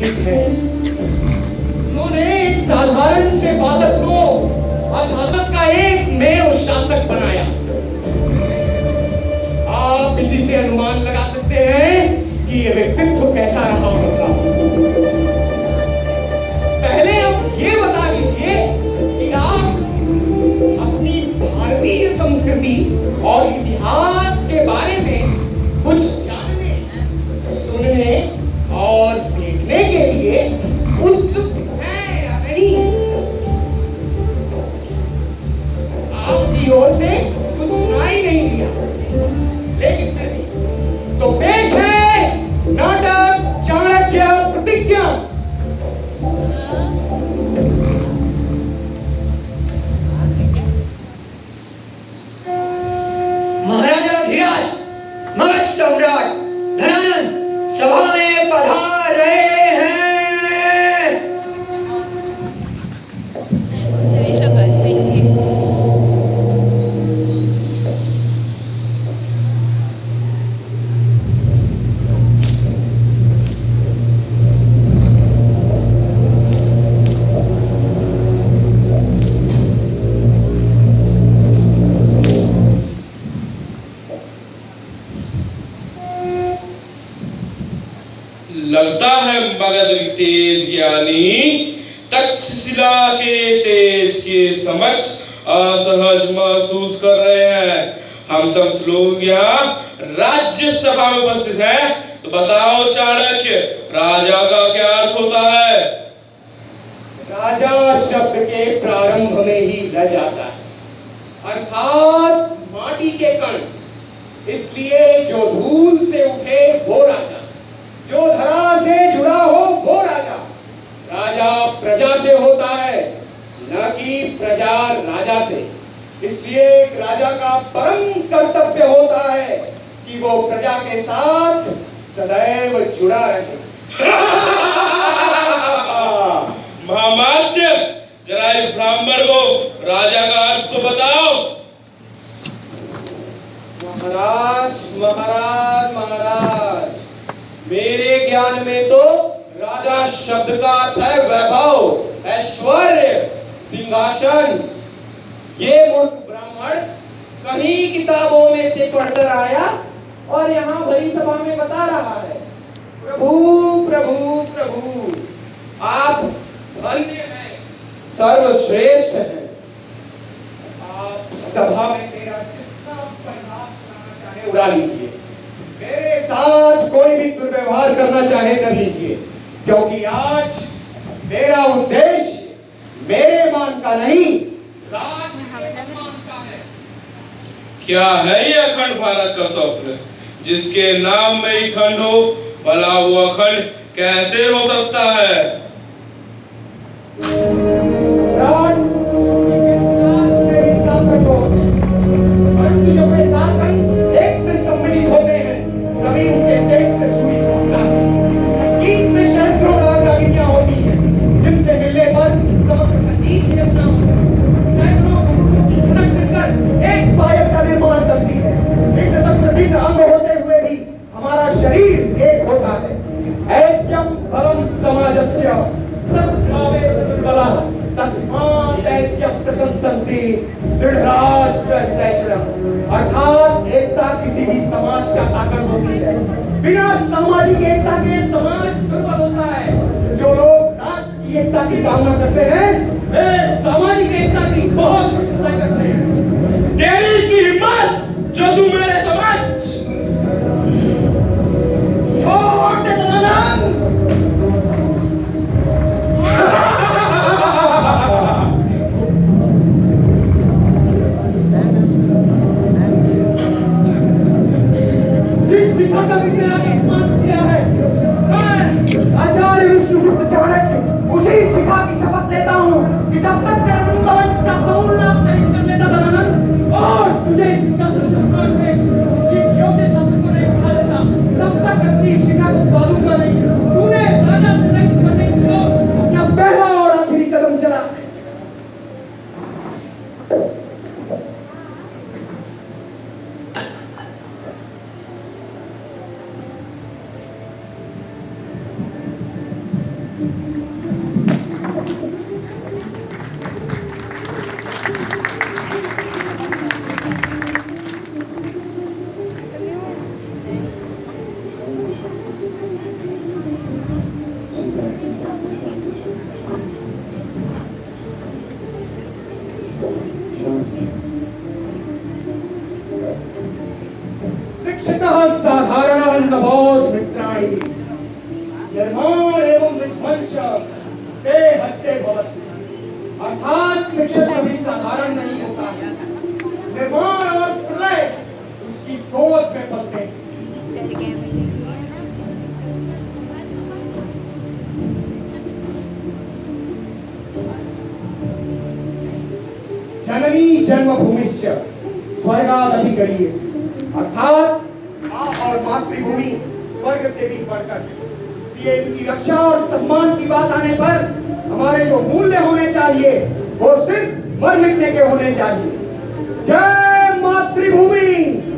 अलौकिक है। उन्होंने एक साधारण से बालक को अशासक का एक मेव शासक बनाया। आप इसी से अनुमान लगा सकते हैं कि यह व्यक्तित्व कैसा रहा होगा। पहले आप ये बता दीजिए कि आप अपनी भारतीय संस्कृति और इतिहास के बारे में कुछ जानने, सुनने और देखने के लिए उत्सुक हैं या नहीं? आपकी ओर से कुछ सुनाई नहीं दिया, लेकिन फिर भी तो पेश है नाटक चाणक्य प्रतिज्ञा। महाराजा धीराज, मगध सम्राट धनानंद सभा में पधार रहे हैं। लगता है मगध तेज यानी तक्षशिला के तेज के समक्ष असहज महसूस कर रहे हैं। हम सब लोग यहाँ राज्य सभा में उपस्थित हैं, तो बताओ चाणक्य, राजा का क्या अर्थ होता है? राजा शब्द के प्रारंभ में ही रज आता है, अर्थात माटी के कण। इसलिए जो धूल से उठे वो राजा, जो धरा से जुड़ा हो वो राजा। राजा प्रजा से होता है, न कि प्रजा राजा से। इसलिए राजा का परम कर्तव्य होता है कि वो प्रजा के साथ सदैव जुड़ा रहे। महामात्य, जरा इस ब्राह्मण को राजा का अर्थ तो बताओ। महाराज महाराज महाराज, मेरे ज्ञान में तो राजा शब्द का अर्थ है वैभव, ऐश्वर्य, सिंहासन। ये मूर्ख ब्राह्मण कहीं किताबों में से पढ़कर आया और यहाँ भरी सभा में बता रहा है, प्रभु प्रभु प्रभु, आप धन्य हैं, सर्वश्रेष्ठ हैं। आप सभा में मेरा जितना प्रयास करना चाहे उड़ा लीजिए, मेरे साथ कोई भी दुर्व्यवहार करना चाहे कर लीजिए, क्योंकि आज मेरा उद्देश्य मेरे मान का नहीं, राज के मान का है। क्या है ये अखंड भारत का स्वप्न, जिसके नाम में ही खंड हो? भला वो अखंड कैसे हो सकता है? अर्थात एकता किसी भी समाज का ताकत होती है। बिना सामाजिक एकता के समाज दुर्बल होता है। जो लोग राष्ट्र की एकता की कामना करते हैं, वे सामाजिक एकता की बहुत प्रशंसा करते हैं। तेरी की हिम्मत जो तू मेरे समझ छोड़ दे धनानंद। आचार्य विष्णुगुप्त चाणक्य उसी शिखा की शपथ लेता हूँ कि जब तक तेरा वंश का समूल नाश नहीं कर लेता धनानंद, और तुझे इस सिंहासन से उतार के इसी ज्योति शासन को नहीं उठा लेता, तब तक अपनी शिखा को बांधूंगा नहीं। तूने राजा से रंग करने की ओर अपना पहला और आखिरी कदम चला। यतः साधारण नवोद मित्राणि निर्माण एवं विध्वंस ते हस्ते भवति। अर्थात शिक्षक कभी साधारण नहीं होता है, निर्माण और प्रलय उसकी गोद में पलते हैं। जननी जन्मभूमिश्च स्वर्गादपि गरीयसी, अर्थात माँ और मातृभूमि स्वर्ग से भी बढ़कर, इसलिए इनकी रक्षा और सम्मान की बात आने पर हमारे जो मूल्य होने चाहिए वो सिर्फ मर मिटने के होने चाहिए। जय मातृभूमि।